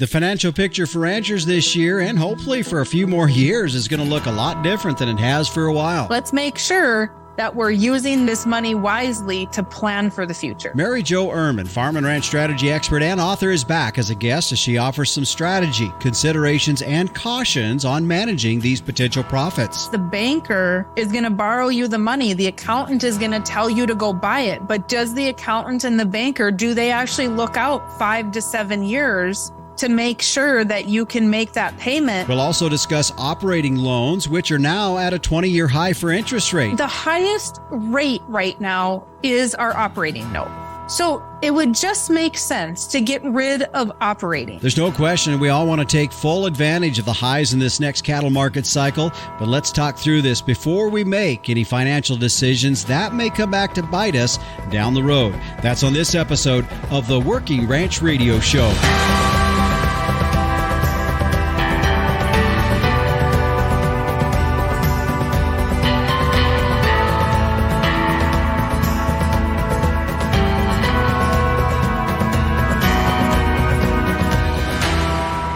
The financial picture for ranchers this year, and hopefully for a few more years, is going to look a lot different than it has for a while. Let's make sure that we're using this money wisely to plan for the future. Mary Jo Irmen, farm and ranch strategy expert and author, is back as a guest as she offers some strategy, considerations, and cautions on managing these potential profits. The banker is going to borrow you the money. The accountant is going to tell you to go buy it. But does the accountant and the banker, do they actually look out 5 to 7 years to make sure that you can make that payment? We'll also discuss operating loans, which are now at a 20-year high for interest rate. The highest rate right now is our operating note. So it would just make sense to get rid of operating. There's no question we all want to take full advantage of the highs in this next cattle market cycle, but let's talk through this before we make any financial decisions that may come back to bite us down the road. That's on this episode of the Working Ranch Radio Show.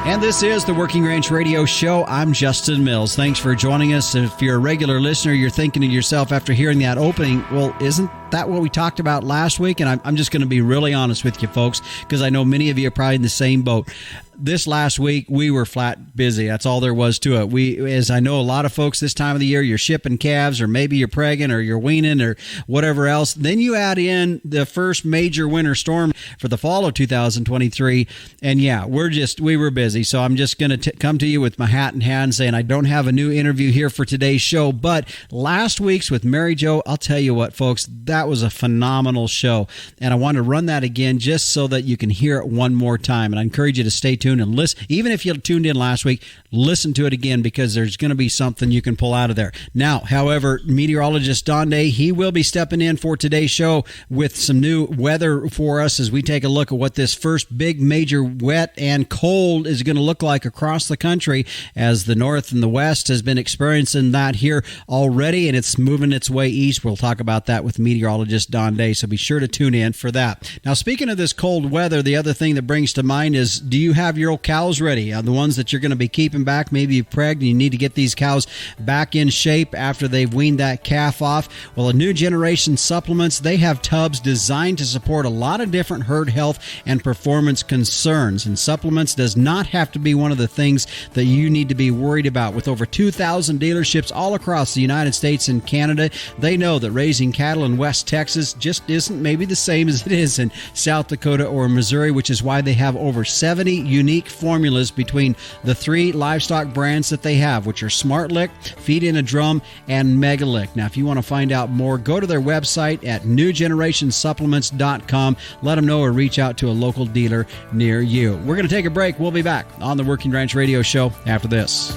And this is the Working Ranch Radio Show. I'm Justin Mills. Thanks for joining us. If you're a regular listener, you're thinking to yourself after hearing that opening, well, isn't that what we talked about last week? And I'm just going to be really honest with you folks, because I know many of you are probably in the same boat. This last week, we were flat busy. That's all there was to it. As I know, a lot of folks this time of the year, you're shipping calves, or maybe you're pregnant, or you're weaning, or whatever else. Then you add in the first major winter storm for the fall of 2023. And yeah, we were busy. So I'm just going to come to you with my hat in hand saying I don't have a new interview here for today's show. But last week's with Mary Jo, I'll tell you what, folks, that was a phenomenal show. And I want to run that again just so that you can hear it one more time. And I encourage you to stay tuned and listen. Even if you tuned in last week, listen to it again, because there's going to be something you can pull out of there. Now, however, meteorologist Don Day, he will be stepping in for today's show with some new weather for us as we take a look at what this first big major wet and cold is going to look like across the country, as the north and the west has been experiencing that here already, and it's moving its way east. We'll talk about that with meteorologist Don Day, so be sure to tune in for that. Now, speaking of this cold weather, the other thing that brings to mind is, do you have your old cows ready? The ones that you're going to be keeping back. Maybe you've pregged and you need to get these cows back in shape after they've weaned that calf off. Well, a new generation supplements, they have tubs designed to support a lot of different herd health and performance concerns. And supplements does not have to be one of the things that you need to be worried about. With over 2,000 dealerships all across the United States and Canada, they know that raising cattle in West Texas just isn't maybe the same as it is in South Dakota or Missouri, which is why they have over 70 unique formulas between the 3 livestock brands that they have, which are Smart Lick, Feed in a Drum, and Mega Lick. Now, if you want to find out more, go to their website at newgenerationsupplements.com. Let them know or reach out to a local dealer near you. We're going to take a break. We'll be back on the Working Ranch Radio Show after this.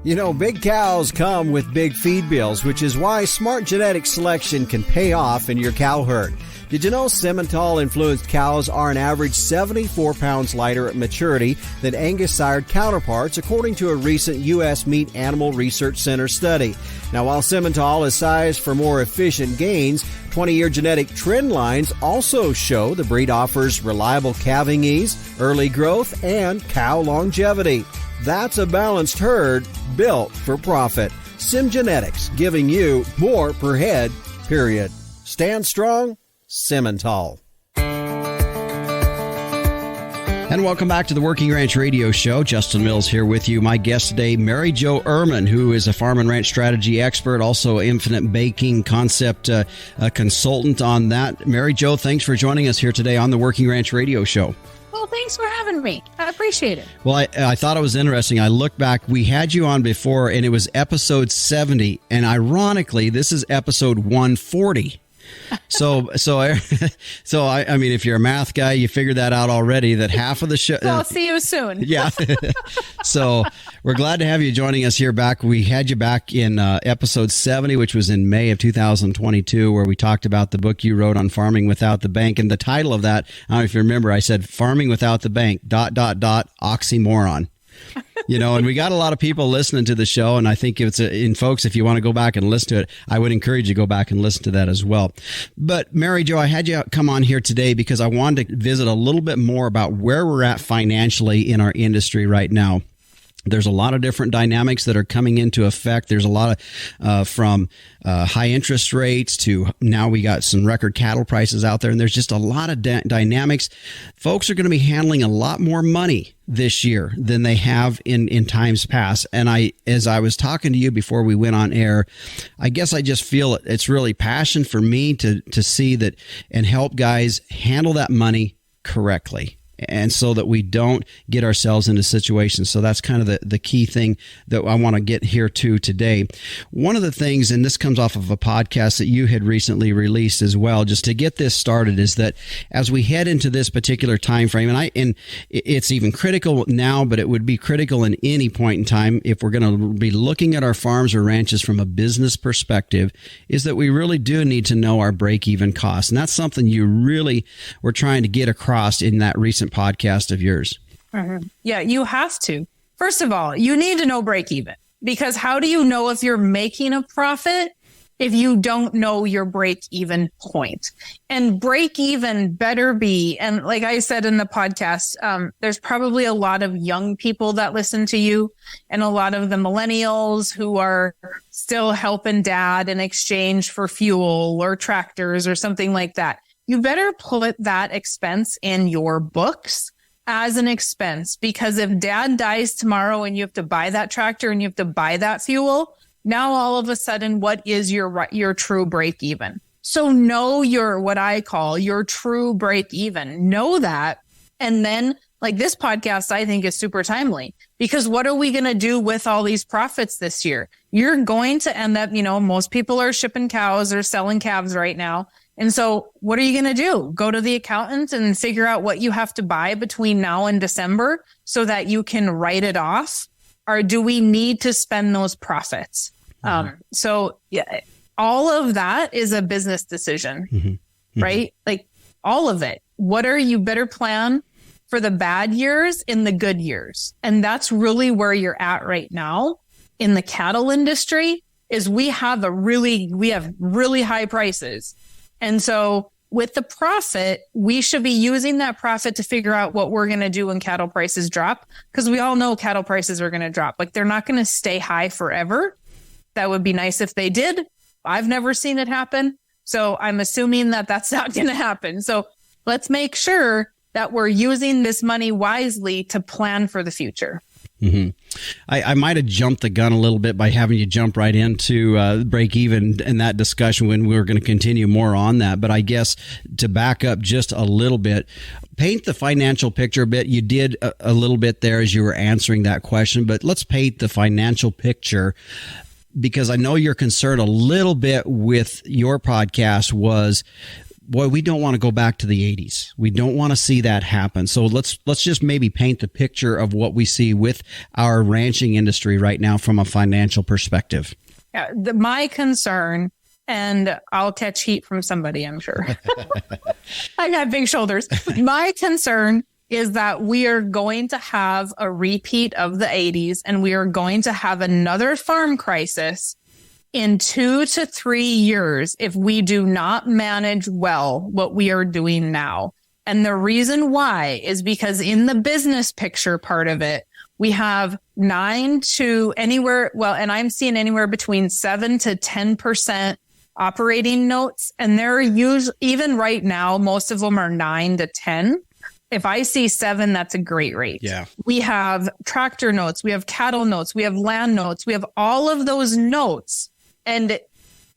You know, big cows come with big feed bills, which is why smart genetic selection can pay off in your cow herd. Did you know Simmental-influenced cows are an average 74 pounds lighter at maturity than Angus-sired counterparts, according to a recent U.S. Meat Animal Research Center study? Now, while Simmental is sized for more efficient gains, 20-year genetic trend lines also show the breed offers reliable calving ease, early growth, and cow longevity. That's a balanced herd built for profit. SimGenetics, giving you more per head, period. Stand strong, Simmental. And welcome back to the Working Ranch Radio Show. Justin Mills here with you. My guest today, Mary Jo Irmen, who is a farm and ranch strategy expert, also infinite baking concept consultant on that. Mary Jo, thanks for joining us here today on the Working Ranch Radio Show. Well, thanks for having me. I appreciate it. Well, I thought it was interesting. I looked back. We had you on before, and it was episode 70. And ironically, this is episode 140. So I mean, if you're a math guy, you figured that out already, that half of the show. I'll see you soon. Yeah. So we're glad to have you joining us here back. We had you back in episode 70, which was in May of 2022, where we talked about the book you wrote on farming without the bank. And the title of that, I don't know if you remember, I said farming without the bank, ... oxymoron. And we got a lot of people listening to the show. And I think folks, if you want to go back and listen to it, I would encourage you to go back and listen to that as well. But Mary Jo, I had you come on here today because I wanted to visit a little bit more about where we're at financially in our industry right now. There's a lot of different dynamics that are coming into effect. There's a lot of from high interest rates to now we got some record cattle prices out there. And there's just a lot of dynamics. Folks are going to be handling a lot more money this year than they have in times past. And as I was talking to you before we went on air, I guess I just feel it's really passion for me to see that and help guys handle that money correctly. And so that we don't get ourselves into situations. So that's kind of the key thing that I want to get here to today. One of the things, and this comes off of a podcast that you had recently released as well, just to get this started, is that as we head into this particular time frame, and it's even critical now, but it would be critical in any point in time if we're going to be looking at our farms or ranches from a business perspective, is that we really do need to know our break-even costs. And that's something you really were trying to get across in that recent podcast of yours. Mm-hmm. Yeah, you have to. First of all, you need to know break even, because how do you know if you're making a profit if you don't know your break even point? And break even better be, and like I said in the podcast, there's probably a lot of young people that listen to you and a lot of the millennials who are still helping dad in exchange for fuel or tractors or something like that. You better put that expense in your books as an expense, because if dad dies tomorrow and you have to buy that tractor and you have to buy that fuel, now all of a sudden, what is your true break even? So know what I call your true break even. Know that. And then like this podcast, I think is super timely, because what are we going to do with all these profits this year? You're going to end up, most people are shipping cows or selling calves right now. And so what are you going to do? Go to the accountant and figure out what you have to buy between now and December so that you can write it off? Or do we need to spend those profits? So yeah, all of that is a business decision, right? Like all of it. You better plan for the bad years in the good years. And that's really where you're at right now in the cattle industry, is we have really high prices. And so with the profit, we should be using that profit to figure out what we're going to do when cattle prices drop, because we all know cattle prices are going to drop. Like they're not going to stay high forever. That would be nice if they did. I've never seen it happen. So I'm assuming that that's not going to happen. So let's make sure that we're using this money wisely to plan for the future. Mm-hmm. I might have jumped the gun a little bit by having you jump right into break even in that discussion when we were going to continue more on that. But I guess to back up just a little bit, paint the financial picture a bit. You did a little bit there as you were answering that question, but let's paint the financial picture, because I know your concern a little bit with your podcast was, boy, we don't want to go back to the 80s. We don't want to see that happen. So let's just maybe paint the picture of what we see with our ranching industry right now from a financial perspective. Yeah, my concern, and I'll catch heat from somebody, I'm sure. I got big shoulders. My concern is that we are going to have a repeat of the 80s, and we are going to have another farm crisis in 2 to 3 years if we do not manage well what we are doing now. And the reason why is because in the business picture part of it, we have 9 to anywhere, and I'm seeing anywhere between 7 to 10% operating notes. And they're even right now, most of them are 9 to 10. If I see 7, that's a great rate. Yeah. We have tractor notes, we have cattle notes, we have land notes, we have all of those notes. And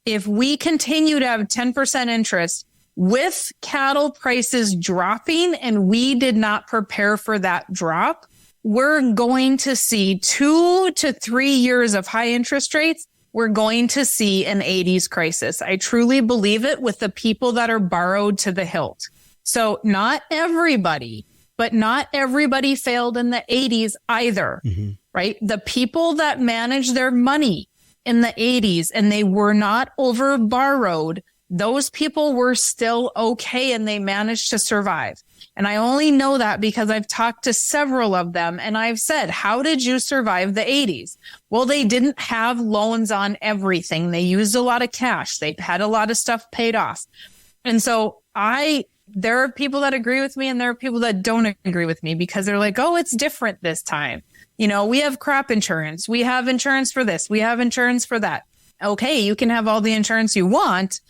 if we continue to have 10% interest with cattle prices dropping, and we did not prepare for that drop, we're going to see 2 to 3 years of high interest rates. We're going to see an 80s crisis. I truly believe it, with the people that are borrowed to the hilt. So not everybody, but not everybody failed in the 80s either, right? The people that managed their money in the 80s and they were not over borrowed, those people were still okay and they managed to survive. And I only know that because I've talked to several of them and I've said, how did you survive the 80s? Well, they didn't have loans on everything. They used a lot of cash. They had a lot of stuff paid off. And so there are people that agree with me and there are people that don't agree with me because they're like, oh, it's different this time. You know, we have crop insurance. We have insurance for this. We have insurance for that. Okay, you can have all the insurance you want,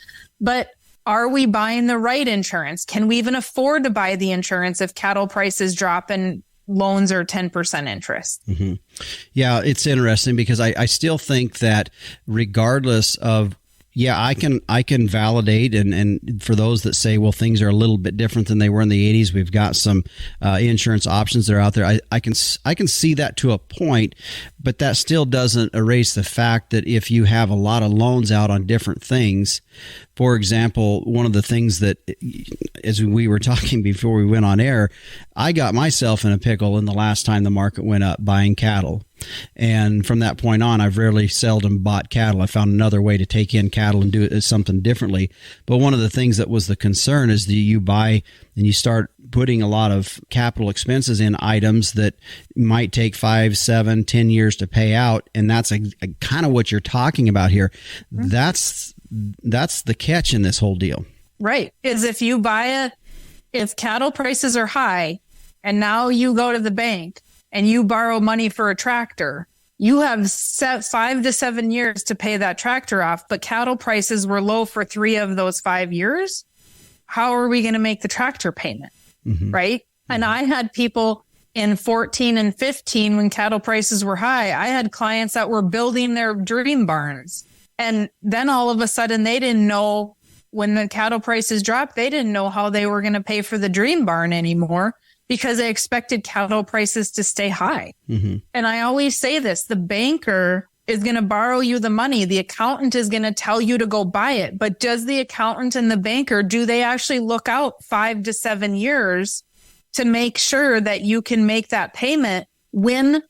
but are we buying the right insurance? Can we even afford to buy the insurance if cattle prices drop and loans are 10% interest? Mm-hmm. Yeah, it's interesting because I still think that regardless of, yeah, I can validate and for those that say, well, things are a little bit different than they were in the 80s. We've got some insurance options that are out there. I can see that to a point, but that still doesn't erase the fact that if you have a lot of loans out on different things, for example, one of the things that, as we were talking before we went on air, I got myself in a pickle in the last time the market went up buying cattle. And from that point on, I've seldom bought cattle. I found another way to take in cattle and do it something differently. But one of the things that was the concern is that you buy and you start putting a lot of capital expenses in items that might take 5, 7, 10 years to pay out. And that's a kind of what you're talking about here. Mm-hmm. That's the catch in this whole deal. Right. Is if cattle prices are high and now you go to the bank and you borrow money for a tractor, you have 5 to 7 years to pay that tractor off, but cattle prices were low for 3 of those 5 years. How are we going to make the tractor payment? Mm-hmm. Right. Mm-hmm. And I had people in 14 and 15 when cattle prices were high. I had clients that were building their dream barns. And then all of a sudden they didn't know when the cattle prices dropped, they didn't know how they were going to pay for the dream barn anymore, because they expected cattle prices to stay high. Mm-hmm. And I always say this, the banker is going to borrow you the money. The accountant is going to tell you to go buy it. But does the accountant and the banker, do they actually look out 5 to 7 years to make sure that you can make that payment when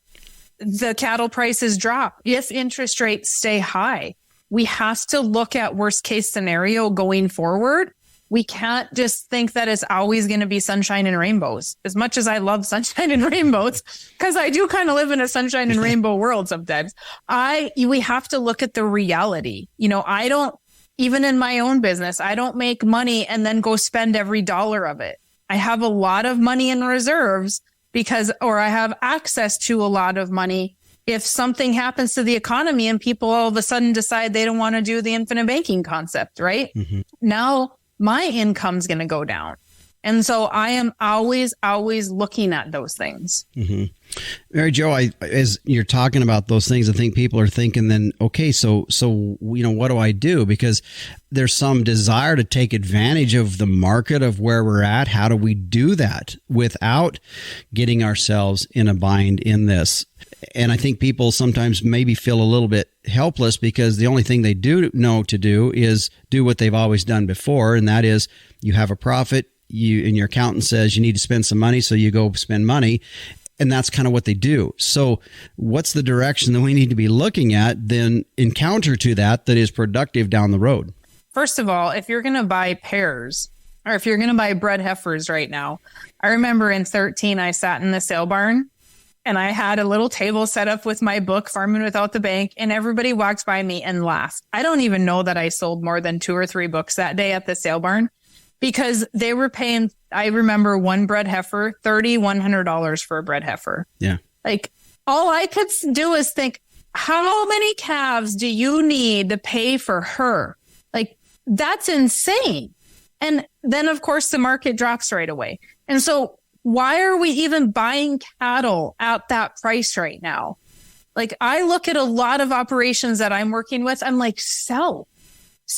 the cattle prices drop? If interest rates stay high, we have to look at worst case scenario going forward. We can't just think that it's always going to be sunshine and rainbows. As much as I love sunshine and rainbows, because I do kind of live in a sunshine and rainbow world sometimes, we have to look at the reality. You know, even in my own business, I don't make money and then go spend every dollar of it. I have a lot of money in reserves or I have access to a lot of money if something happens to the economy and people all of a sudden decide they don't want to do the infinite banking concept, right? Mm-hmm. Now, my income's going to go down. And so I am always looking at those things. Mm-hmm. Mary Jo, as you're talking about those things, I think people are thinking then, okay, so what do I do? Because there's some desire to take advantage of the market of where we're at. How do we do that without getting ourselves in a bind in this? And I think people sometimes maybe feel a little bit helpless because the only thing they do know to do is do what they've always done before. And that is you have a profit, and your accountant says you need to spend some money, so you go spend money. And that's kind of what they do. So what's the direction that we need to be looking at then in counter to that is productive down the road? First of all, if you're going to buy pears or if you're going to buy bred heifers right now, I remember in 13, I sat in the sale barn and I had a little table set up with my book, Farming Without the Bank, and everybody walked by me and laughed. I don't even know that I sold more than 2 or 3 books that day at the sale barn because they were paying, I remember one bred heifer, $3,100 for a bred heifer. Yeah. Like all I could do is think, how many calves do you need to pay for her? Like that's insane. And then of course the market drops right away. And so why are we even buying cattle at that price right now? Like I look at a lot of operations that I'm working with. I'm like, sell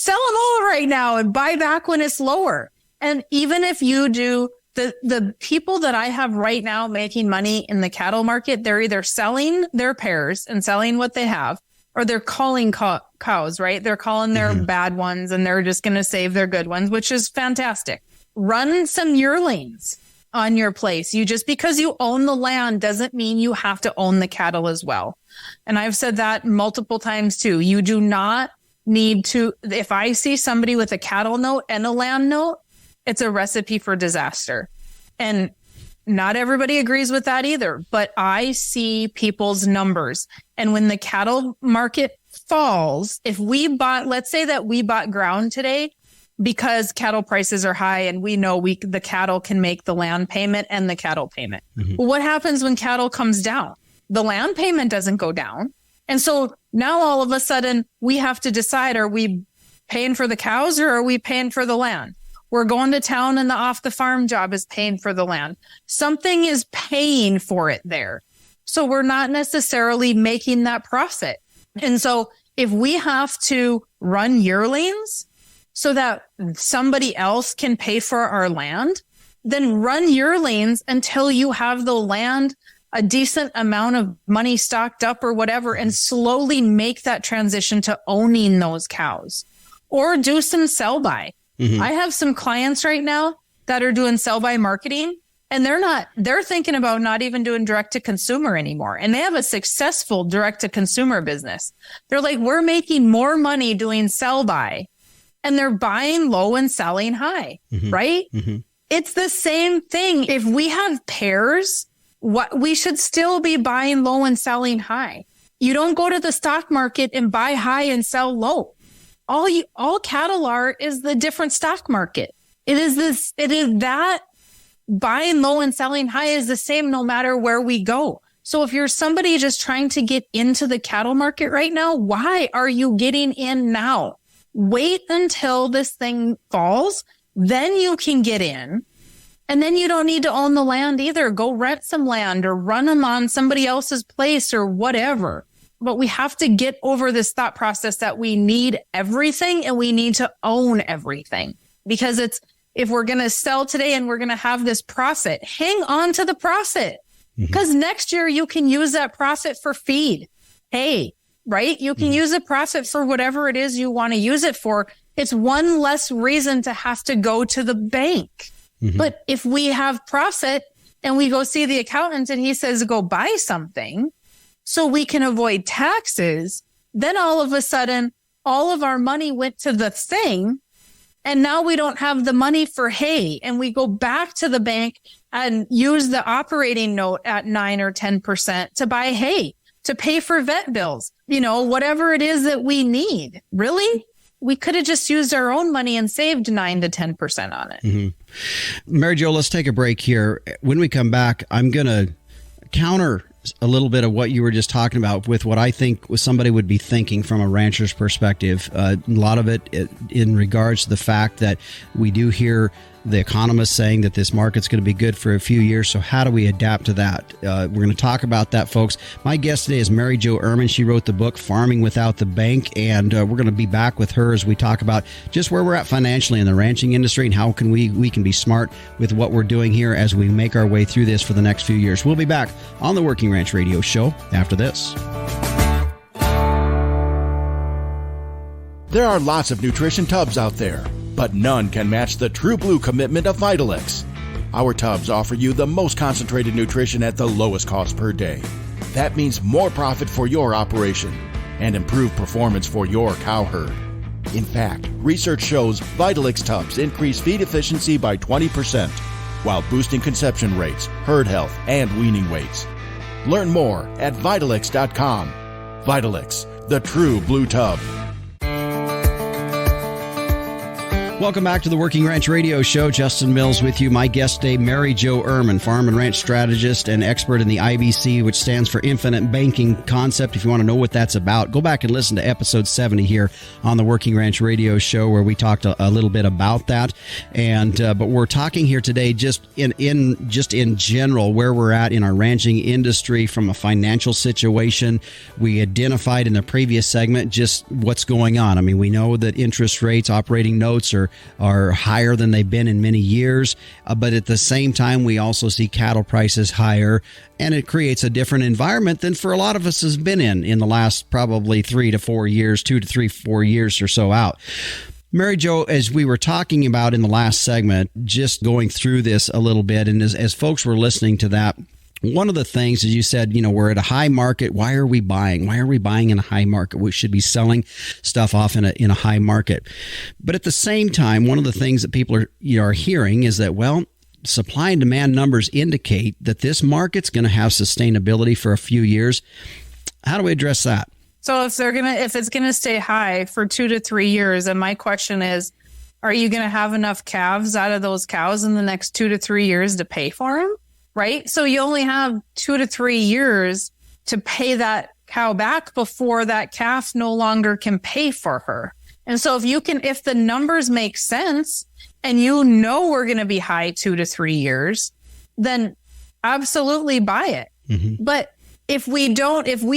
them all right now and buy back when it's lower. And even if you do, the people that I have right now making money in the cattle market, they're either selling their pairs and selling what they have, or they're calling cows, right? They're calling their bad ones and they're just going to save their good ones, which is fantastic. Run some yearlings on your place. Just because you own the land doesn't mean you have to own the cattle as well. And I've said that multiple times too. You do not need to, if I see somebody with a cattle note and a land note, it's a recipe for disaster. And not everybody agrees with that either, but I see people's numbers. And when the cattle market falls, if we bought, let's say that we bought ground today because cattle prices are high and we know the cattle can make the land payment and the cattle payment. Well, what happens when cattle comes down? The land payment doesn't go down. And so now all of a sudden we have to decide, are we paying for the cows or are we paying for the land? We're going to town and the off the farm job is paying for the land. Something is paying for it there. So we're not necessarily making that profit. And so if we have to run yearlings so that somebody else can pay for our land, then run yearlings until you have the land a decent amount of money stocked up or whatever, and slowly make that transition to owning those cows, or do some sell by. I have some clients right now that are doing sell by marketing, and they're thinking about not even doing direct to consumer anymore. And they have a successful direct to consumer business. They're like, we're making more money doing sell by, and they're buying low and selling high, right? It's the same thing. If we have pairs, we should still be buying low and selling high. You don't go to the stock market and buy high and sell low. All cattle are is the different stock market. It is that buying low and selling high is the same no matter where we go. So if you're somebody just trying to get into the cattle market right now, why are you getting in now? Wait until this thing falls, then you can get in. And then you don't need to own the land either. Go rent some land or run them on somebody else's place or whatever. But we have to get over this thought process that we need everything and we need to own everything. Because if we're going to sell today and we're going to have this profit, hang on to the profit. Because next year you can use that profit for feed. Hey, right? You can use a profit for whatever it is you want to use it for. It's one less reason to have to go to the bank. But if we have profit and we go see the accountant and he says, go buy something so we can avoid taxes, then all of a sudden, all of our money went to the thing. And now we don't have the money for hay. And we go back to the bank and use the operating note at 9 or 10% to buy hay, to pay for vet bills, whatever it is that we need. Really? We could have just used our own money and saved 9 to 10% on it. Mary Jo, let's take a break here. When we come back, I'm going to counter a little bit of what you were just talking about with what I think somebody would be thinking from a rancher's perspective. A lot of it in regards to the fact that we do hear the economists saying that this market's going to be good for a few years. So how do we adapt to that? We're going to talk about that, folks. My guest today is Mary Jo Irmen. She wrote the book, Farming Without the Bank, and we're going to be back with her as we talk about just where we're at financially in the ranching industry and how can we can be smart with what we're doing here as we make our way through this for the next few years. We'll be back on the Working Ranch Radio Show after this. There are lots of nutrition tubs out there, but none can match the True Blue commitment of Vitalix. Our tubs offer you the most concentrated nutrition at the lowest cost per day. That means more profit for your operation and improved performance for your cow herd. In fact, research shows Vitalix tubs increase feed efficiency by 20% while boosting conception rates, herd health, and weaning weights. Learn more at Vitalix.com. Vitalix, the True Blue Tub. Welcome back to the Working Ranch Radio Show. Justin Mills with you. My guest today, Mary Jo Irmen, farm and ranch strategist and expert in the IBC, which stands for Infinite Banking Concept. If you want to know what that's about, go back and listen to episode 70 here on the Working Ranch Radio Show, where we talked a little bit about that. And but we're talking here today just in general where we're at in our ranching industry from a financial situation. We identified in the previous segment just what's going on. I mean, we know that interest rates, operating notes are higher than they've been in many years. But at the same time, we also see cattle prices higher, and it creates a different environment than for a lot of us has been in the last probably 3 to 4 years, 2 to 3, 4 years or so out. Mary Jo, as we were talking about in the last segment, just going through this a little bit, and as folks were listening to that, one of the things, as you said, we're at a high market. Why are we buying? Why are we buying in a high market? We should be selling stuff off in a high market. But at the same time, one of the things that people are hearing is that, well, supply and demand numbers indicate that this market's going to have sustainability for a few years. How do we address that? So if it's gonna stay high for 2 to 3 years, and my question is, are you gonna have enough calves out of those cows in the next 2 to 3 years to pay for them? Right? So you only have 2 to 3 years to pay that cow back before that calf no longer can pay for her. And so if the numbers make sense and we're going to be high 2 to 3 years, then absolutely buy it. Mm-hmm. But if we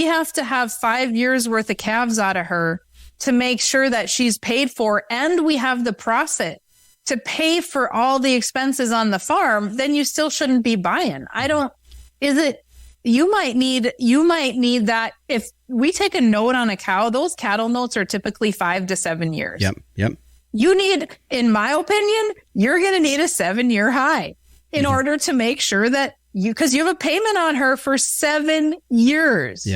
have to have 5 years worth of calves out of her to make sure that she's paid for and we have the profit to pay for all the expenses on the farm, then you still shouldn't be buying. You might need that. If we take a note on a cow, those cattle notes are typically 5 to 7 years. Yep. You need, in my opinion, you're going to need a 7-year high in order to make sure that because you have a payment on her for 7 years.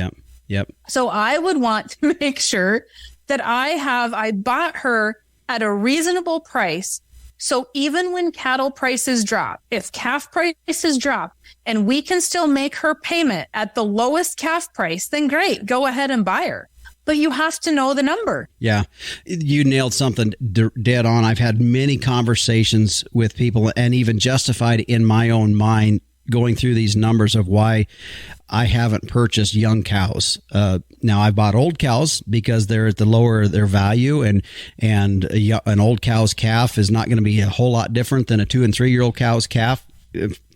Yep. So I would want to make sure that I bought her at a reasonable price. So even when cattle prices drop, if calf prices drop and we can still make her payment at the lowest calf price, then great, go ahead and buy her. But you have to know the number. Yeah, you nailed something dead on. I've had many conversations with people and even justified in my own mind going through these numbers of why I haven't purchased young cows. Now I've bought old cows because they're at the lower their value, and an old cow's calf is not going to be a whole lot different than a 2 and 3 year old cow's calf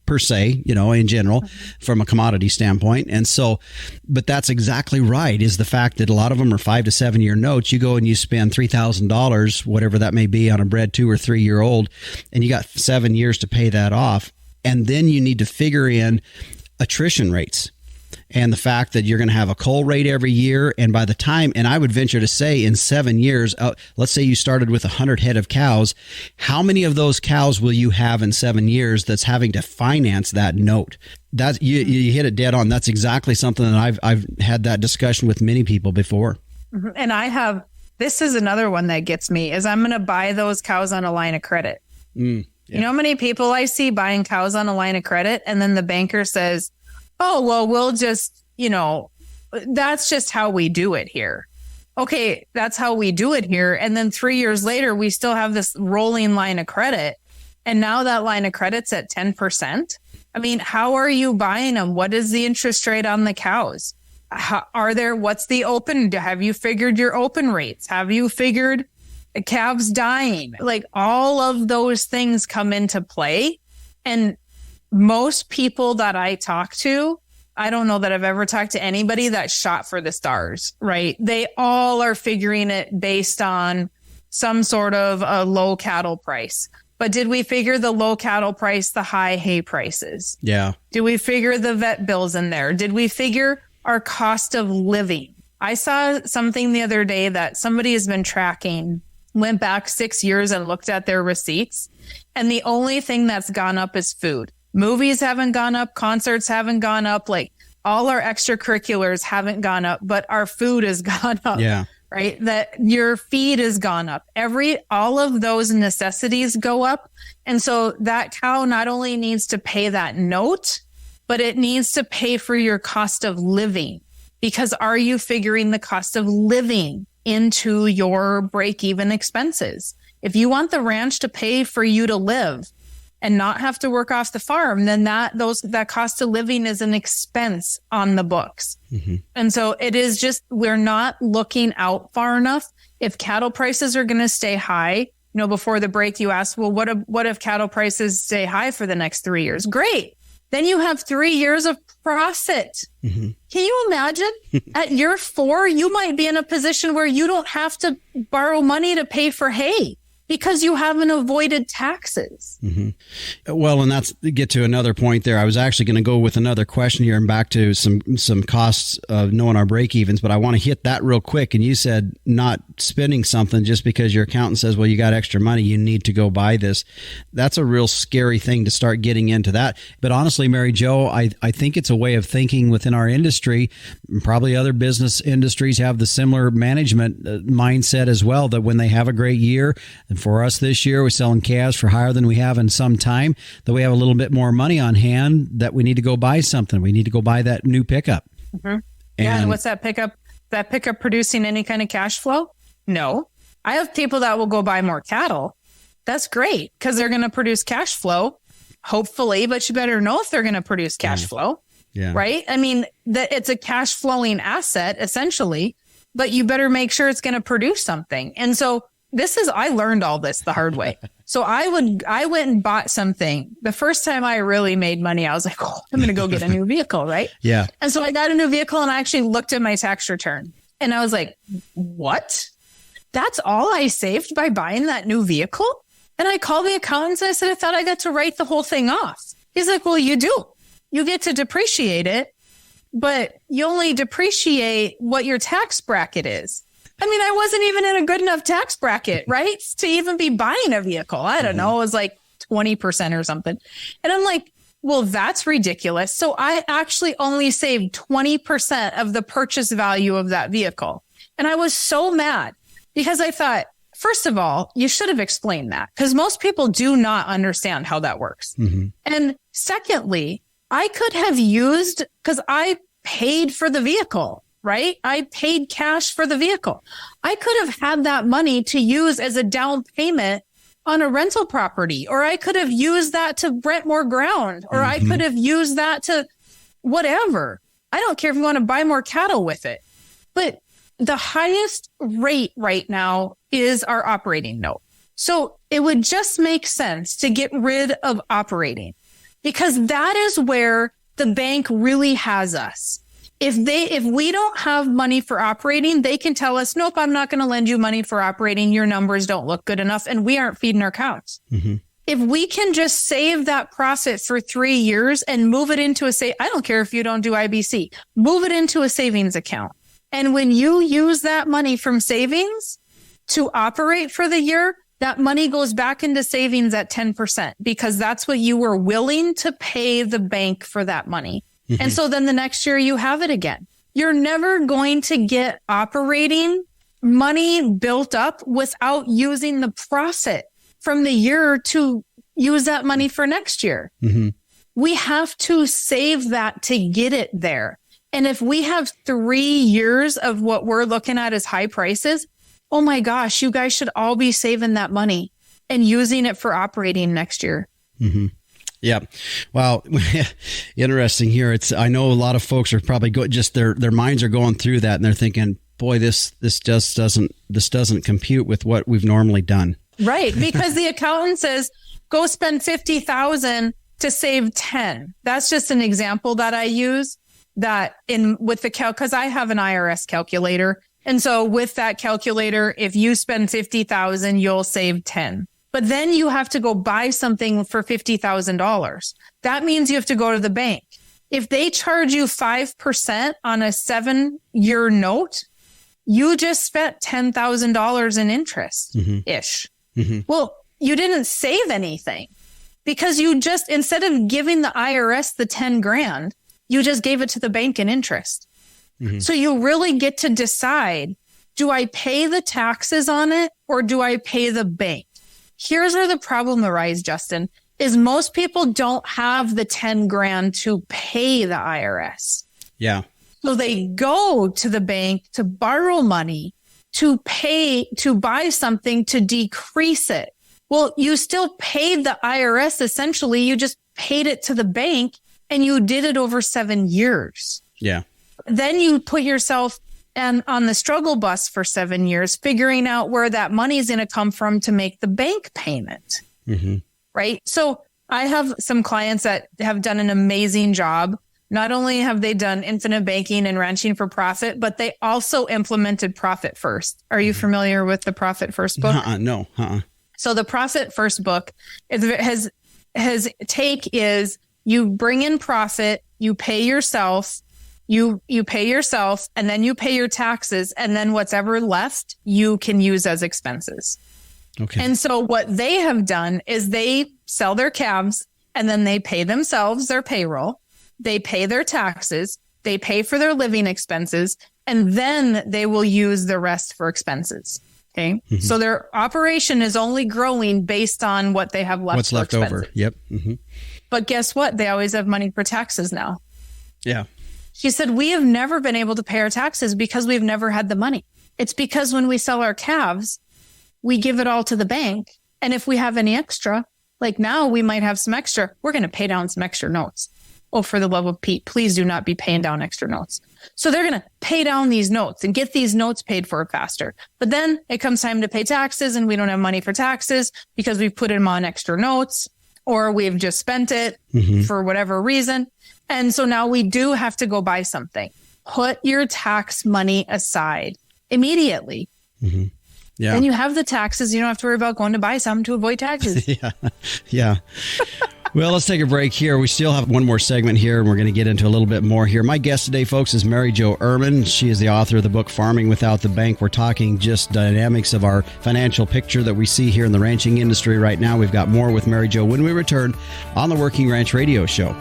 per se, in general, from a commodity standpoint. And so, but that's exactly right, is the fact that a lot of them are 5 to 7 year notes. You go and you spend $3,000, whatever that may be, on a bred 2 or 3 year old, and you got 7 years to pay that off. And then you need to figure in attrition rates and the fact that you're going to have a cull rate every year. And by the time, and I would venture to say in 7 years, let's say you started with 100 head of cows, how many of those cows will you have in 7 years that's having to finance that note? That you hit it dead on. That's exactly something that I've had that discussion with many people before. And this is another one that gets me, is I'm going to buy those cows on a line of credit. Yeah. You know how many people I see buying cows on a line of credit, and then the banker says, oh, well, we'll just, that's just how we do it here. Okay, that's how we do it here. And then 3 years later, we still have this rolling line of credit. And now that line of credit's at 10%. I mean, how are you buying them? What is the interest rate on the cows? What's the open? Have you figured your open rates? Have you figured calves dying? Like, all of those things come into play. And most people that I talk to, I don't know that I've ever talked to anybody that shot for the stars, right? They all are figuring it based on some sort of a low cattle price. But did we figure the low cattle price, the high hay prices? Yeah. Did we figure the vet bills in there? Did we figure our cost of living? I saw something the other day that somebody has been tracking, went back 6 years and looked at their receipts. And the only thing that's gone up is food. Movies haven't gone up. Concerts haven't gone up. Like, all our extracurriculars haven't gone up, but our food has gone up. Yeah. Right? That your feed has gone up. All of those necessities go up. And so that cow not only needs to pay that note, but it needs to pay for your cost of living. Because are you figuring the cost of living into your break-even expenses? If you want the ranch to pay for you to live and not have to work off the farm, then that cost of living is an expense on the books. Mm-hmm. And so it is just, we're not looking out far enough. If cattle prices are going to stay high, before the break, you asked, well, what if cattle prices stay high for the next 3 years? Great. Then you have 3 years of profit. Mm-hmm. Can you imagine? At year 4, you might be in a position where you don't have to borrow money to pay for hay because you haven't avoided taxes. Mm-hmm. Well, and that's get to another point there. I was actually going to go with another question here and back to some costs of knowing our break evens, but I want to hit that real quick. And you said not spending something just because your accountant says, well, you got extra money, you need to go buy this. That's a real scary thing to start getting into that. But honestly, Mary Jo, I think it's a way of thinking within our industry. Probably other business industries have the similar management mindset as well, that when they have a great year, And for us this year, we're selling calves for higher than we have in some time, that we have a little bit more money on hand that we need to go buy something. We need to go buy that new pickup. Mm-hmm. And what's that pickup? That pickup producing any kind of cash flow? No. I have people that will go buy more cattle. That's great because they're going to produce cash flow, hopefully, but you better know if they're going to produce cash flow. Yeah. Right? I mean, that it's a cash flowing asset essentially, but you better make sure it's going to produce something. And so I learned all this the hard way. So I went and bought something. The first time I really made money, I was like, oh, I'm going to go get a new vehicle. Right. Yeah. And so I got a new vehicle and I actually looked at my tax return and I was like, what? That's all I saved by buying that new vehicle? And I called the accountant and I said, I thought I got to write the whole thing off. He's like, well, you do. You get to depreciate it, but you only depreciate what your tax bracket is. I mean, I wasn't even in a good enough tax bracket, right? To even be buying a vehicle. I don't know. It was like 20% or something. And I'm like, well, that's ridiculous. So I actually only saved 20% of the purchase value of that vehicle. And I was so mad because I thought, first of all, you should have explained that because most people do not understand how that works. Mm-hmm. And secondly, I could have used, because I paid for the vehicle. Right? I paid cash for the vehicle. I could have had that money to use as a down payment on a rental property, or I could have used that to rent more ground, or I could have used that to whatever. I don't care if you want to buy more cattle with it. But the highest rate right now is our operating note. So it would just make sense to get rid of operating because that is where the bank really has us. If we don't have money for operating, they can tell us, nope, I'm not going to lend you money for operating. Your numbers don't look good enough. And we aren't feeding our cows. Mm-hmm. If we can just save that profit for 3 years and move it into I don't care if you don't do IBC, move it into a savings account. And when you use that money from savings to operate for the year, that money goes back into savings at 10% because that's what you were willing to pay the bank for that money. Mm-hmm. And so then the next year you have it again. You're never going to get operating money built up without using the profit from the year to use that money for next year. Mm-hmm. We have to save that to get it there. And if we have 3 years of what we're looking at as high prices, oh my gosh, you guys should all be saving that money and using it for operating next year. Mm-hmm. Yeah. Well, interesting here. I know a lot of folks are probably their minds are going through that and they're thinking, boy, this just doesn't compute with what we've normally done. Right. Because the accountant says, go spend $50,000 to save 10. That's just an example that I use with the because I have an IRS calculator. And so with that calculator, if you spend $50,000, you'll save 10. But then you have to go buy something for $50,000. That means you have to go to the bank. If they charge you 5% on a 7-year note, you just spent $10,000 in interest ish. Mm-hmm. Well, you didn't save anything because you just, instead of giving the IRS the 10 grand, you just gave it to the bank in interest. Mm-hmm. So you really get to decide, do I pay the taxes on it or do I pay the bank? Here's where the problem arises, Justin, is most people don't have the 10 grand to pay the IRS. Yeah. So they go to the bank to borrow money to buy something to decrease it. Well, you still paid the IRS essentially. You just paid it to the bank and you did it over 7 years. Yeah. Then you put yourself on the struggle bus for 7 years, figuring out where that money is going to come from to make the bank payment. Mm-hmm. Right. So I have some clients that have done an amazing job. Not only have they done infinite banking and ranching for profit, but they also implemented Profit First. Are you familiar with the Profit First book? No. So the Profit First book is you bring in profit, you pay yourself, you pay yourself, and then you pay your taxes, and then whatever left you can use as expenses. Okay. And so what they have done is they sell their calves, and then they pay themselves their payroll, they pay their taxes, they pay for their living expenses, and then they will use the rest for expenses. Okay. So their operation is only growing based on what they have left. What's left over. Yep. But guess what? They always have money for taxes now. Yeah. She said, we have never been able to pay our taxes because we've never had the money. It's because when we sell our calves, we give it all to the bank. And if we have any extra, like now we might have some extra, we're going to pay down some extra notes. Oh, for the love of Pete, please do not be paying down extra notes. So they're going to pay down these notes and get these notes paid for faster. But then it comes time to pay taxes and we don't have money for taxes because we've put them on extra notes or we've just spent it for whatever reason. And so now we do have to go buy something. Put your tax money aside immediately. Yeah. Then you have the taxes. You don't have to worry about going to buy something to avoid taxes. Yeah. Well, let's take a break here. We still have one more segment here, and we're going to get into a little bit more here. My guest today, folks, is Mary Jo Irmen. She is the author of the book, Farming Without the Bank. We're talking just dynamics of our financial picture that we see here in the ranching industry right now. We've got more with Mary Jo when we return on the Working Ranch Radio Show.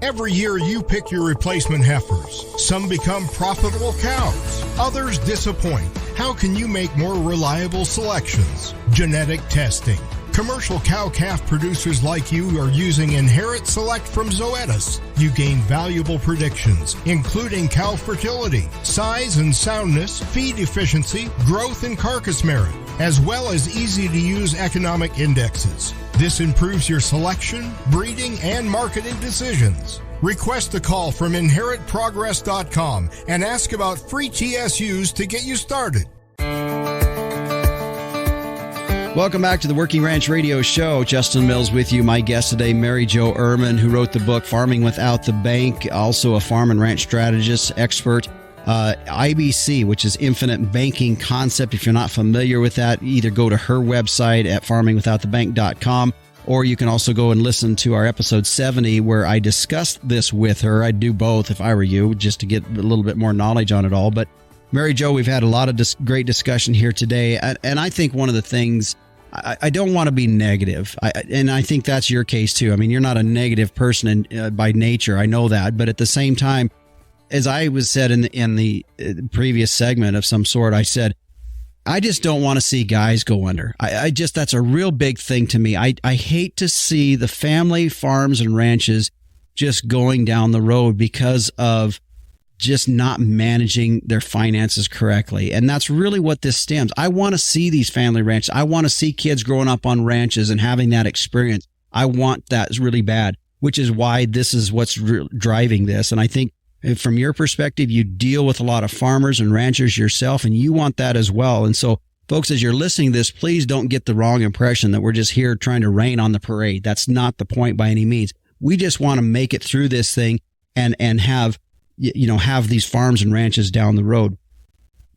Every year you pick your replacement heifers. Some become profitable cows. Others disappoint. How can you make more reliable selections? Genetic testing. Commercial cow-calf producers like you are using Inherit Select from Zoetis. You gain valuable predictions, including cow fertility, size and soundness, feed efficiency, growth and carcass merit, as well as easy-to-use economic indexes. This improves your selection, breeding, and marketing decisions. Request a call from InheritProgress.com and ask about free TSUs to get you started. Welcome back to the Working Ranch Radio Show. Justin Mills with you. My guest today, Mary Jo Irmen, who wrote the book Farming Without the Bank, also a farm and ranch strategist, expert. IBC, which is Infinite Banking Concept. If you're not familiar with that, either go to her website at farmingwithoutthebank.com, or you can also go and listen to our episode 70 where I discussed this with her. I'd do both if I were you, just to get a little bit more knowledge on it all. But Mary Jo, we've had a lot of great discussion here today. And I think one of the things, I don't want to be negative. And I think that's your case too. I mean, you're not a negative person by nature. I know that. But at the same time, as I was said in the previous segment of some sort, I said, I just don't want to see guys go under. That's a real big thing to me. I hate to see the family farms and ranches just going down the road because of just not managing their finances correctly. And that's really what this stems. I want to see these family ranches. I want to see kids growing up on ranches and having that experience. I want that really bad, which is why this is what's driving this. And I think from your perspective, you deal with a lot of farmers and ranchers yourself, and you want that as well. And so, folks, as you're listening to this, please don't get the wrong impression that we're just here trying to rain on the parade. That's not the point by any means. We just want to make it through this thing and have these farms and ranches down the road.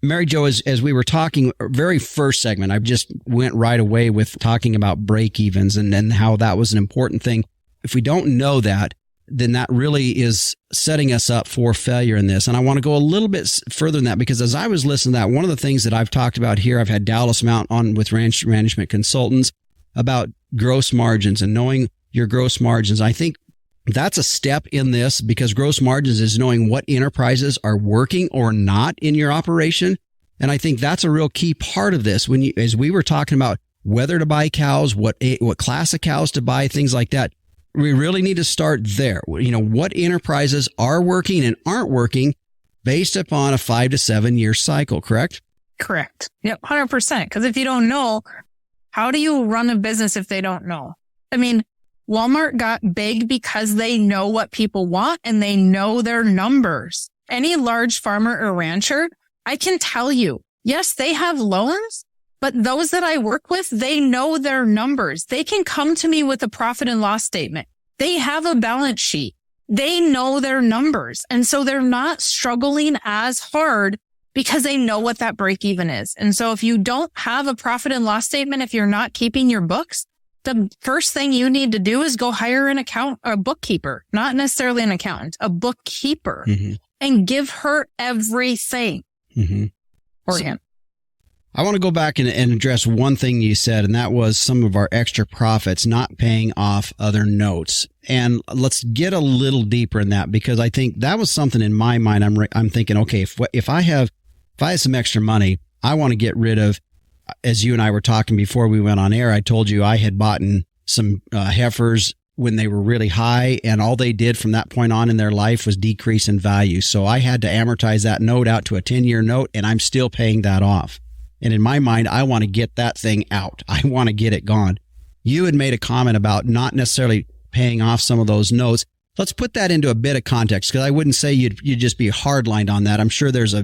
Mary Jo, as we were talking, very first segment, I just went right away with talking about break-evens and how that was an important thing. If we don't know that, then that really is setting us up for failure in this. And I want to go a little bit further than that, because as I was listening to that, one of the things that I've talked about here, I've had Dallas Mount on with Ranch Management Consultants about gross margins and knowing your gross margins. I think that's a step in this, because gross margins is knowing what enterprises are working or not in your operation. And I think that's a real key part of this. As we were talking about whether to buy cows, what class of cows to buy, things like that. We really need to start there. What enterprises are working and aren't working based upon a 5 to 7 year cycle, correct? Correct. Yep, 100%. Because if you don't know, how do you run a business if they don't know? I mean, Walmart got big because they know what people want and they know their numbers. Any large farmer or rancher, I can tell you, yes, they have loans, but those that I work with, they know their numbers. They can come to me with a profit and loss statement. They have a balance sheet. They know their numbers. And so they're not struggling as hard because they know what that break even is. And so if you don't have a profit and loss statement, if you're not keeping your books, the first thing you need to do is go hire a bookkeeper, not necessarily an accountant, a bookkeeper, and give her everything. Or him. I want to go back and address one thing you said, and that was some of our extra profits not paying off other notes. And let's get a little deeper in that, because I think that was something in my mind. I'm thinking, okay, if I have some extra money, I want to get rid of, as you and I were talking before we went on air, I told you I had bought some heifers when they were really high, and all they did from that point on in their life was decrease in value. So I had to amortize that note out to a 10-year note, and I'm still paying that off. And in my mind, I want to get that thing out. I want to get it gone. You had made a comment about not necessarily paying off some of those notes. Let's put that into a bit of context, because I wouldn't say you'd just be hardlined on that. I'm sure there's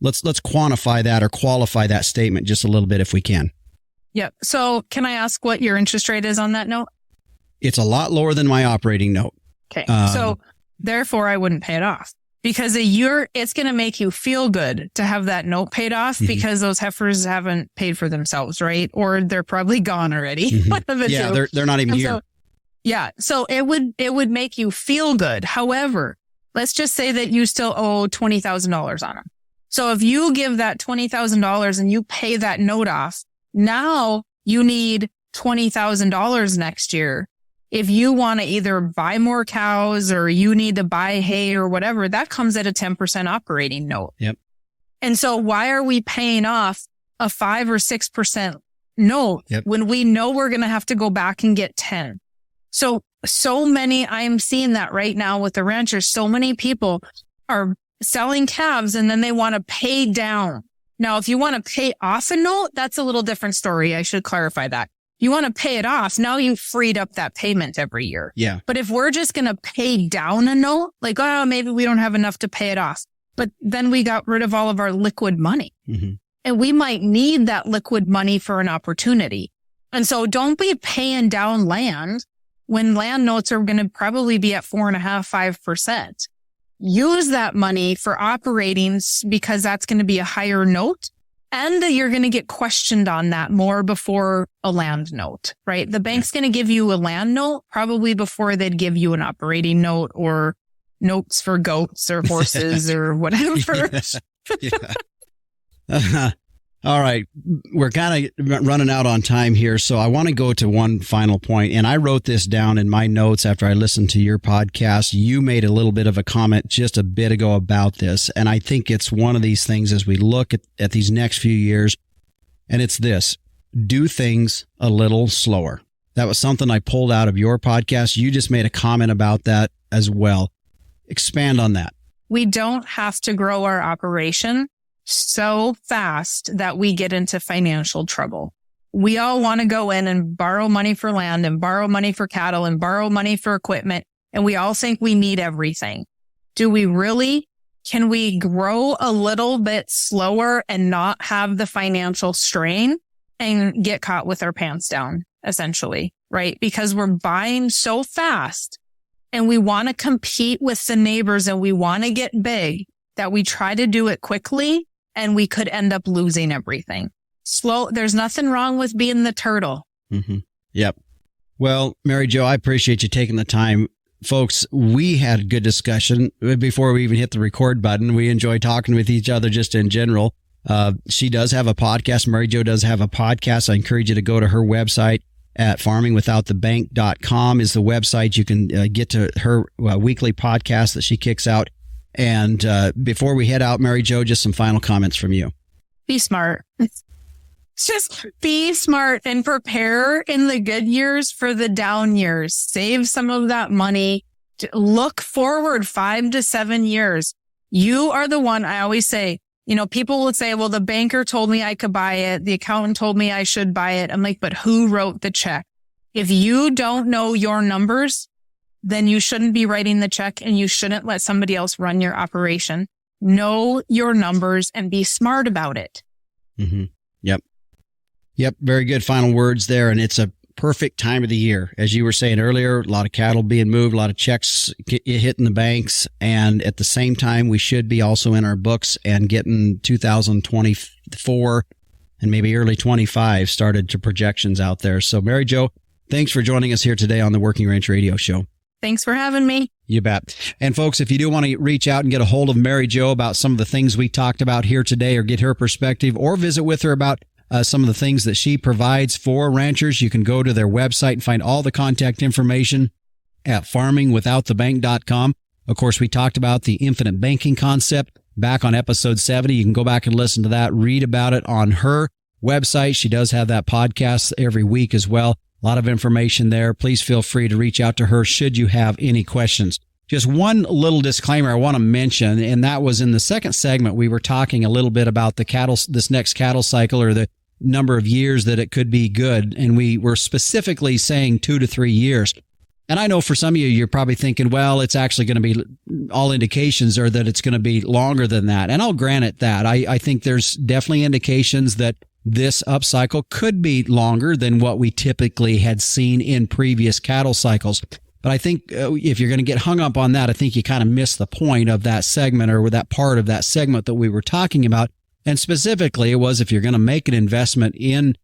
let's quantify that or qualify that statement just a little bit if we can. Yep. So can I ask what your interest rate is on that note? It's a lot lower than my operating note. Okay. So therefore I wouldn't pay it off, because it's going to make you feel good to have that note paid off, because those heifers haven't paid for themselves, right? Or they're probably gone already. One of the two. They're not even here. So it would make you feel good. However, let's just say that you still owe $20,000 on them. So if you give that $20,000 and you pay that note off, now you need $20,000 next year. If you want to either buy more cows or you need to buy hay or whatever, that comes at a 10% operating note. Yep. And so why are we paying off a 5 or 6% note when we know we're going to have to go back and get 10? So many, I am seeing that right now with the ranchers. So many people are selling calves and then they want to pay down. Now, if you want to pay off a note, that's a little different story. I should clarify that. You want to pay it off. Now you've freed up that payment every year. Yeah. But if we're just going to pay down a note, like, oh, maybe we don't have enough to pay it off, but then we got rid of all of our liquid money. And we might need that liquid money for an opportunity. And so don't be paying down land when land notes are going to probably be at 4.5%, 5%. Use that money for operating, because that's going to be a higher note. And you're going to get questioned on that more before a land note, right? The bank's going to give you a land note probably before they'd give you an operating note or notes for goats or horses or whatever. All right. We're kind of running out on time here, so I want to go to one final point. And I wrote this down in my notes after I listened to your podcast. You made a little bit of a comment just a bit ago about this, and I think it's one of these things as we look at these next few years, and it's this: do things a little slower. That was something I pulled out of your podcast. You just made a comment about that as well. Expand on that. We don't have to grow our operation so fast that we get into financial trouble. We all want to go in and borrow money for land and borrow money for cattle and borrow money for equipment. And we all think we need everything. Do we really? Can we grow a little bit slower and not have the financial strain and get caught with our pants down, essentially, right? Because we're buying so fast and we want to compete with the neighbors and we want to get big that we try to do it quickly. And we could end up losing everything. There's nothing wrong with being the turtle. Yep. Well, Mary Jo, I appreciate you taking the time. Folks, we had a good discussion before we even hit the record button. We enjoy talking with each other just in general. She does have a podcast. Mary Jo does have a podcast. I encourage you to go to her website at farmingwithoutthebank.com is the website. You can get to her weekly podcast that she kicks out. And before we head out, Mary Jo, just some final comments from you. Be smart. Just be smart and prepare in the good years for the down years. Save some of that money. Look forward 5 to 7 years. You are the one. I always say, people will say, well, the banker told me I could buy it. The accountant told me I should buy it. I'm like, but who wrote the check? If you don't know your numbers, then you shouldn't be writing the check and you shouldn't let somebody else run your operation. Know your numbers and be smart about it. Yep. Very good final words there. And it's a perfect time of the year. As you were saying earlier, a lot of cattle being moved, a lot of checks hitting the banks. And at the same time, we should be also in our books and getting 2024 and maybe early 25 started to projections out there. So Mary Jo, thanks for joining us here today on the Working Ranch Radio Show. Thanks for having me. You bet. And folks, if you do want to reach out and get a hold of Mary Jo about some of the things we talked about here today or get her perspective or visit with her about some of the things that she provides for ranchers, you can go to their website and find all the contact information at farmingwithoutthebank.com. Of course, we talked about the infinite banking concept back on episode 70. You can go back and listen to that, read about it on her website. She does have that podcast every week as well. A lot of information there. Please feel free to reach out to her should you have any questions. Just one little disclaimer I want to mention, and that was in the second segment, we were talking a little bit about the cattle, this next cattle cycle, or the number of years that it could be good. And we were specifically saying 2 to 3 years. And I know for some of you, you're probably thinking, well, it's actually going to be, all indications are that it's going to be longer than that. And I'll grant it that. I think there's definitely indications that this upcycle could be longer than what we typically had seen in previous cattle cycles. But I think if you're going to get hung up on that, I think you kind of miss the point of that segment, or that part of that segment that we were talking about. And specifically, it was if you're going to make an investment in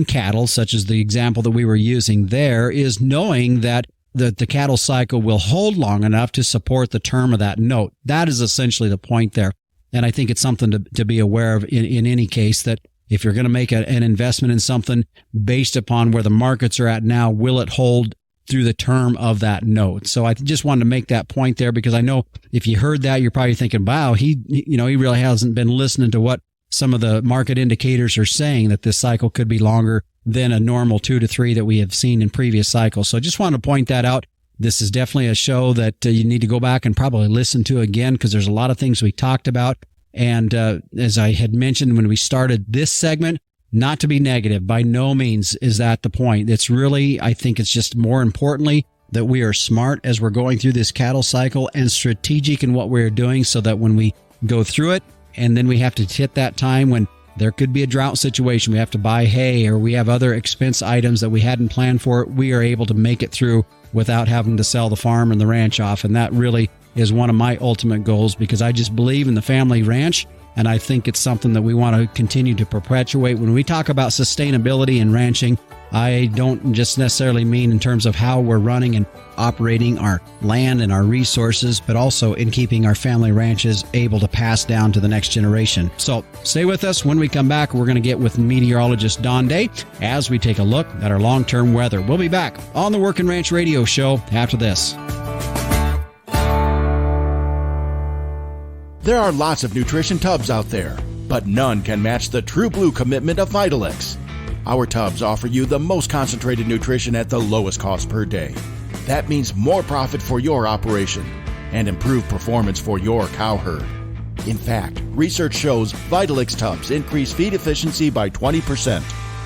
cattle, such as the example that we were using there, is knowing that the cattle cycle will hold long enough to support the term of that note. That is essentially the point there. And I think it's something to be aware of in any case, that if you're going to make an investment in something based upon where the markets are at now, will it hold through the term of that note? So I just wanted to make that point there, because I know if you heard that, you're probably thinking, wow, he really hasn't been listening to what some of the market indicators are saying, that this cycle could be longer than a normal 2 to 3 that we have seen in previous cycles. So I just wanted to point that out. This is definitely a show that you need to go back and probably listen to again, because there's a lot of things we talked about. And as I had mentioned when we started this segment, not to be negative, by no means is that the point. It's really, I think it's just more importantly that we are smart as we're going through this cattle cycle, and strategic in what we're doing, so that when we go through it and then we have to hit that time when there could be a drought situation, we have to buy hay, or we have other expense items that we hadn't planned for, we are able to make it through without having to sell the farm and the ranch off. And that really is one of my ultimate goals, because I just believe in the family ranch. And I think it's something that we want to continue to perpetuate. When we talk about sustainability in ranching, I don't just necessarily mean in terms of how we're running and operating our land and our resources, but also in keeping our family ranches able to pass down to the next generation. So stay with us. When we come back, we're going to get with meteorologist Don Day as we take a look at our long-term weather. We'll be back on the Working Ranch Radio Show after this. There are lots of nutrition tubs out there, but none can match the True Blue commitment of Vitalix. Our tubs offer you the most concentrated nutrition at the lowest cost per day. That means more profit for your operation and improved performance for your cow herd. In fact, research shows Vitalix tubs increase feed efficiency by 20%,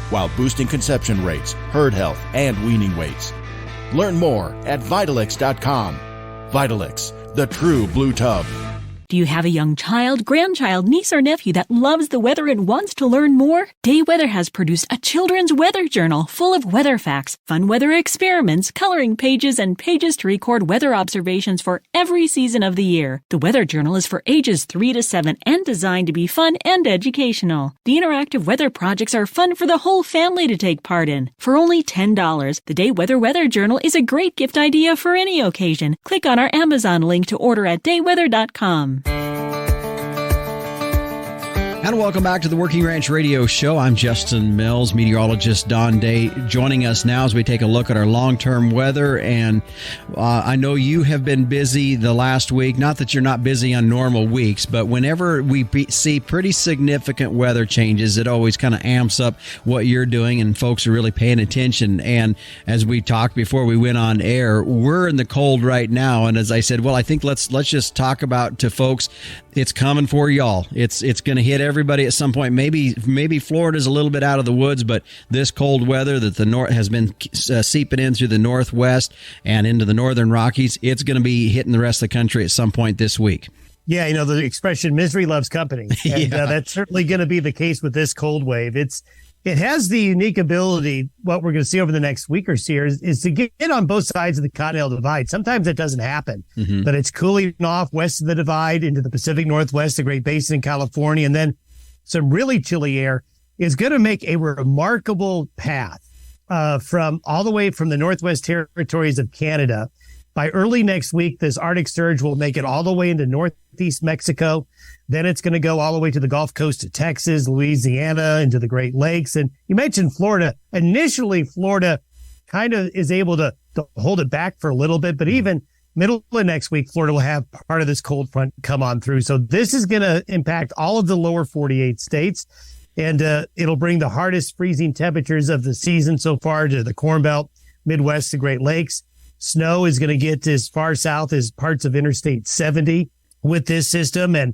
while boosting conception rates, herd health, and weaning weights. Learn more at Vitalix.com. Vitalix, the True Blue Tub. Do you have a young child, grandchild, niece, or nephew that loves the weather and wants to learn more? Day Weather has produced a children's weather journal full of weather facts, fun weather experiments, coloring pages, and pages to record weather observations for every season of the year. The weather journal is for ages 3 to 7 and designed to be fun and educational. The interactive weather projects are fun for the whole family to take part in. For only $10, the Day Weather Journal is a great gift idea for any occasion. Click on our Amazon link to order at dayweather.com. And welcome back to the Working Ranch Radio Show. I'm Justin Mills, meteorologist Don Day, joining us now as we take a look at our long-term weather. And I know you have been busy the last week. Not that you're not busy on normal weeks, but whenever we see pretty significant weather changes, it always kind of amps up what you're doing, and folks are really paying attention. And as we talked before we went on air, we're in the cold right now. And as I said, well, I think let's just talk about to folks, it's coming for y'all. It's going to hit everybody at some point. Maybe Florida's a little bit out of the woods, but this cold weather that the north has been seeping in through the Northwest and into the Northern Rockies, it's going to be hitting the rest of the country at some point this week. Yeah, you know, the expression misery loves company. And that's certainly going to be the case with this cold wave. It has the unique ability, what we're going to see over the next week or so is to get on both sides of the Continental Divide. Sometimes that doesn't happen, but it's cooling off west of the divide into the Pacific Northwest, the Great Basin in California, and then some really chilly air is going to make a remarkable path from all the way from the Northwest Territories of Canada By early next week, this Arctic surge will make it all the way into northeast Mexico. Then it's going to go all the way to the Gulf Coast of Texas, Louisiana, into the Great Lakes. And you mentioned Florida. Initially, Florida kind of is able to hold it back for a little bit, but even middle of next week, Florida will have part of this cold front come on through. So this is going to impact all of the lower 48 states, and it'll bring the hardest freezing temperatures of the season so far to the Corn Belt, Midwest, the Great Lakes. Snow is going to get as far south as parts of Interstate 70 with this system, and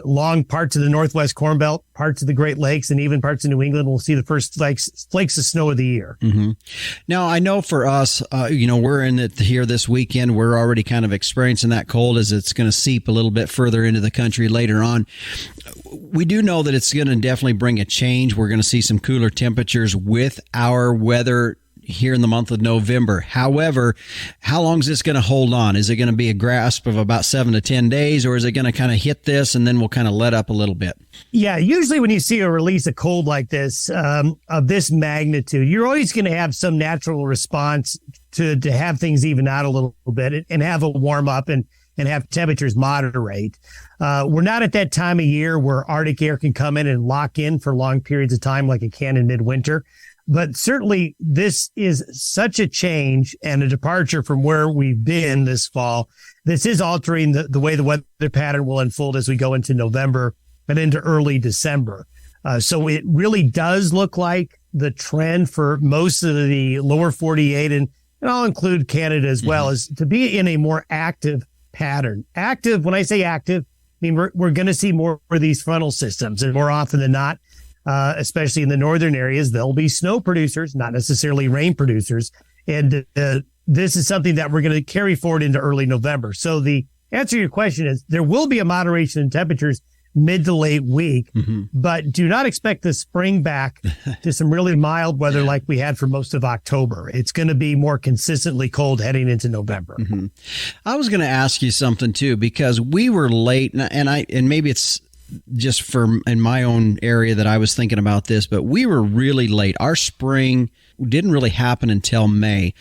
long parts of the Northwest Corn Belt, parts of the Great Lakes, and even parts of New England will see the first flakes of snow of the year. Mm-hmm. Now, I know for us, we're in it here this weekend. We're already kind of experiencing that cold as it's going to seep a little bit further into the country later on. We do know that it's going to definitely bring a change. We're going to see some cooler temperatures with our weather here in the month of November. However, how long is this going to hold on? Is it going to be a grasp of about 7 to 10 days, or is it going to kind of hit this and then we'll kind of let up a little bit? Yeah, usually when you see a release of cold like this, of this magnitude, you're always going to have some natural response to have things even out a little bit and have a warm up and have temperatures moderate. We're not at that time of year where Arctic air can come in and lock in for long periods of time like it can in midwinter. But certainly this is such a change and a departure from where we've been this fall. This is altering the way the weather pattern will unfold as we go into November and into early December. So it really does look like the trend for most of the lower 48, and I'll include Canada as well, is to be in a more active pattern. Active, when I say active, I mean we're going to see more of these frontal systems, and more often than not, especially in the northern areas, there'll be snow producers, not necessarily rain producers. And this is something that we're going to carry forward into early November. So the answer to your question is there will be a moderation in temperatures mid to late week, but do not expect to spring back to some really mild weather like we had for most of October. It's going to be more consistently cold heading into November. I was going to ask you something too, because we were late, and maybe it's just for in my own area that I was thinking about this, but we were really late. Our spring didn't really happen until May.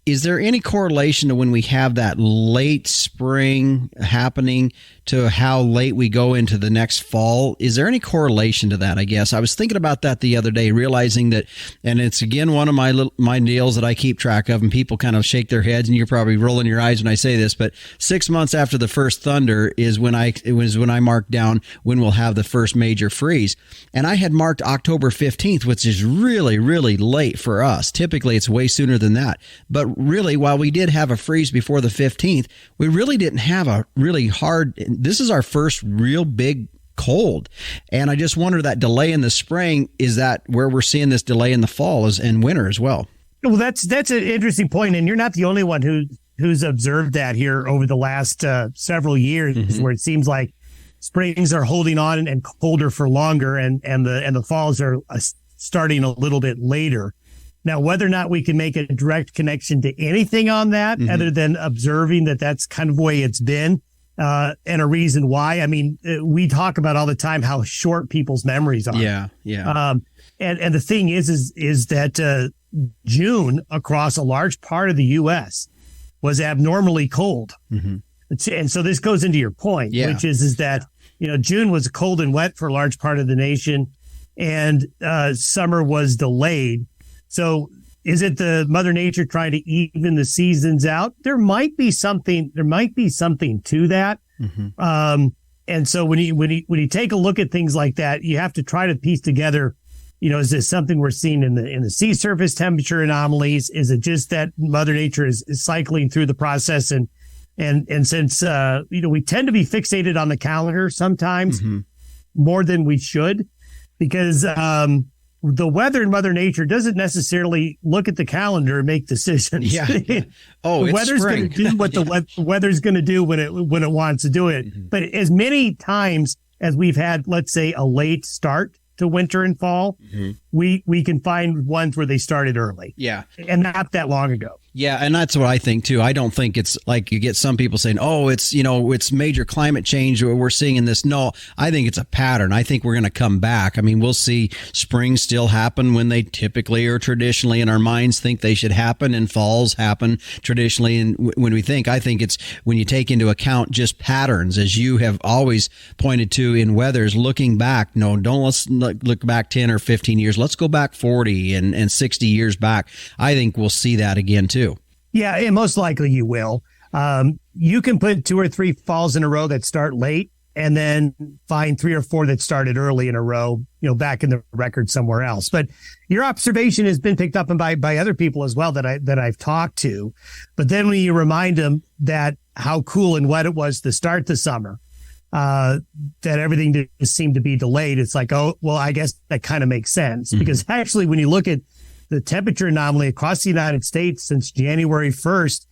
Is there any correlation to when we have that late spring happening to how late we go into the next fall? Is there any correlation to that? I guess I was thinking about that the other day, realizing that, and it's again one of my deals that I keep track of, and people kind of shake their heads, and you're probably rolling your eyes when I say this, but 6 months after the first thunder is when I marked down when we'll have the first major freeze, and I had marked October 15th, which is really, really late for us. Typically, it's way sooner than that, but really, while we did have a freeze before the 15th, we really didn't have a really hard. This is our first real big cold. And I just wonder, that delay in the spring, is that where we're seeing this delay in the fall and winter as well? Well, that's an interesting point, and you're not the only one who's observed that here over the last several years, where it seems like springs are holding on and colder for longer, and the falls are starting a little bit later. Now, whether or not we can make a direct connection to anything on that, other than observing that that's kind of the way it's been, and a reason why. I mean, we talk about all the time how short people's memories are. Yeah. And the thing is that June across a large part of the U.S. was abnormally cold. And so this goes into your point, which is that, June was cold and wet for a large part of the nation, and summer was delayed. So is it the Mother Nature trying to even the seasons out? There might be something to that. And so when you take a look at things like that, you have to try to piece together, is this something we're seeing in the sea surface temperature anomalies? Is it just that Mother Nature is cycling through the process? And since, we tend to be fixated on the calendar sometimes more than we should, because, the weather and Mother Nature doesn't necessarily look at the calendar and make decisions. Oh, the weather's going to do what the weather's going to do when it wants to do it. But as many times as we've had, let's say, a late start to winter and fall, we can find ones where they started early. Yeah. And not that long ago. Yeah, and that's what I think too. I don't think it's like you get some people saying, "Oh, it's major climate change we're seeing in this." No, I think it's a pattern. I think we're going to come back. I mean, we'll see springs still happen when they typically or traditionally in our minds think they should happen, and falls happen traditionally. And when we think, I think it's when you take into account just patterns, as you have always pointed to in weathers, looking back. No, don't let's look back 10 or 15 years. Let's go back 40 and 60 years back. I think we'll see that again too. Yeah, and most likely you will. You can put 2 or 3 falls in a row that start late, and then find 3 or 4 that started early in a row, back in the record somewhere else. But your observation has been picked up by other people as well that I've talked to. But then when you remind them that how cool and wet it was to start the summer, that everything just seemed to be delayed, it's like, oh, well, I guess that kind of makes sense. Mm-hmm. Because actually, when you look at the temperature anomaly across the United States since January 1st,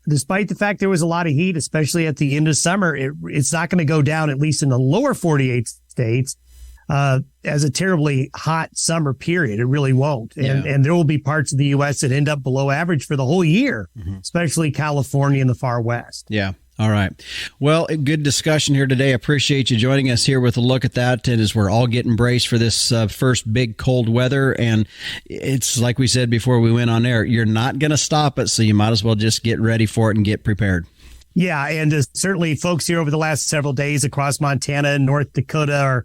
despite the fact there was a lot of heat, especially at the end of summer, it's not going to go down, at least in the lower 48 states, as a terribly hot summer period. It really won't. And there will be parts of the U.S. that end up below average for the whole year, especially California and the far west. Yeah. All right. Well, a good discussion here today. I appreciate you joining us here with a look at that. And as we're all getting braced for this first big cold weather, and it's like we said before we went on air, you're not going to stop it. So you might as well just get ready for it and get prepared. Yeah. And certainly folks here over the last several days across Montana and North Dakota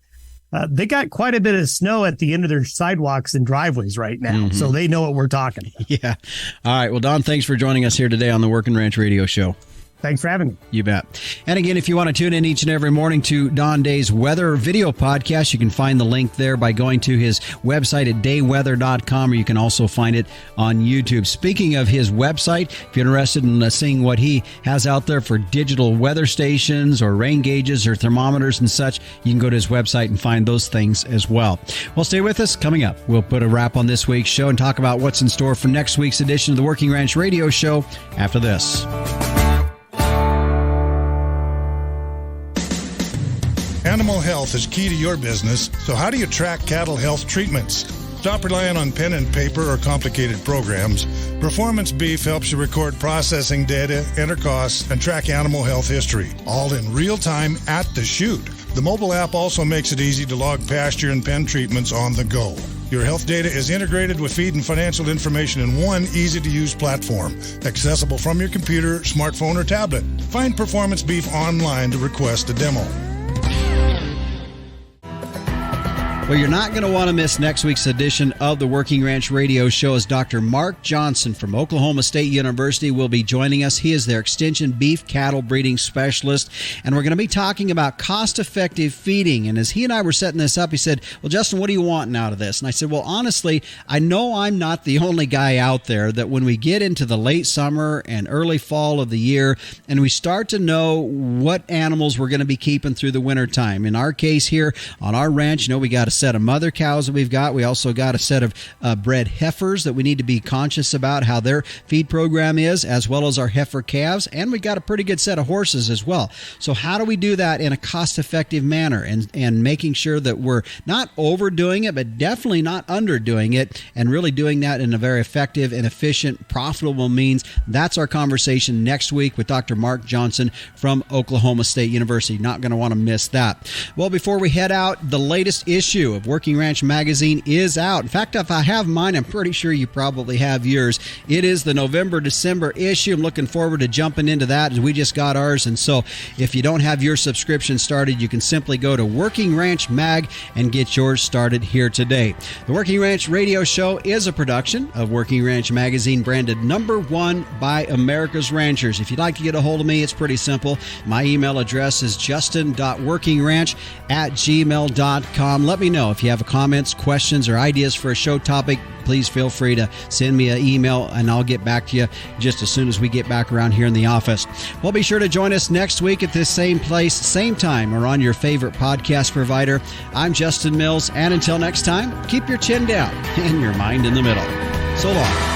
they got quite a bit of snow at the end of their sidewalks and driveways right now. Mm-hmm. So they know what we're talking about. Yeah. All right. Well, Don, thanks for joining us here today on the Working Ranch Radio Show. Thanks for having me. You bet. And again, if you want to tune in each and every morning to Don Day's weather video podcast, you can find the link there by going to his website at dayweather.com, or you can also find it on YouTube. Speaking of his website, if you're interested in seeing what he has out there for digital weather stations or rain gauges or thermometers and such, you can go to his website and find those things as well. Well, stay with us. Coming up, we'll put a wrap on this week's show and talk about what's in store for next week's edition of the Working Ranch Radio Show after this. Animal health is key to your business, so how do you track cattle health treatments? Stop relying on pen and paper or complicated programs. Performance Beef helps you record processing data, enter costs, and track animal health history, all in real time at the chute. The mobile app also makes it easy to log pasture and pen treatments on the go. Your health data is integrated with feed and financial information in one easy-to-use platform, accessible from your computer, smartphone, or tablet. Find Performance Beef online to request a demo. Well, you're not going to want to miss next week's edition of the Working Ranch Radio Show, as Dr. Mark Johnson from Oklahoma State University will be joining us. He is their extension beef cattle breeding specialist, and we're going to be talking about cost-effective feeding. And as he and I were setting this up, he said, well, Justin, what are you wanting out of this? And I said, well, honestly, I know I'm not the only guy out there that when we get into the late summer and early fall of the year and we start to know what animals we're going to be keeping through the winter time. In our case here on our ranch, we got a set of mother cows that we've got. We also got a set of bred heifers that we need to be conscious about how their feed program is, as well as our heifer calves. And we got a pretty good set of horses as well. So how do we do that in a cost-effective manner and making sure that we're not overdoing it, but definitely not underdoing it, and really doing that in a very effective and efficient, profitable means? That's our conversation next week with Dr. Mark Johnson from Oklahoma State University. Not going to want to miss that. Well, before we head out, the latest issue of Working Ranch Magazine is out. In fact, if I have mine, I'm pretty sure you probably have yours. It is the November-December issue. I'm looking forward to jumping into that, as we just got ours. And so if you don't have your subscription started, you can simply go to Working Ranch Mag and get yours started here today. The Working Ranch Radio Show is a production of Working Ranch Magazine, branded #1 by America's Ranchers. If you'd like to get a hold of me, it's pretty simple. My email address is justin.workingranch@gmail.com. Let me know if you have comments, questions, or ideas for a show topic. Please feel free to send me an email, and I'll get back to you just as soon as we get back around here in the office. Well, be sure to join us next week at this same place, same time, or on your favorite podcast provider. I'm Justin Mills, and until next time, keep your chin down and your mind in the middle. So long.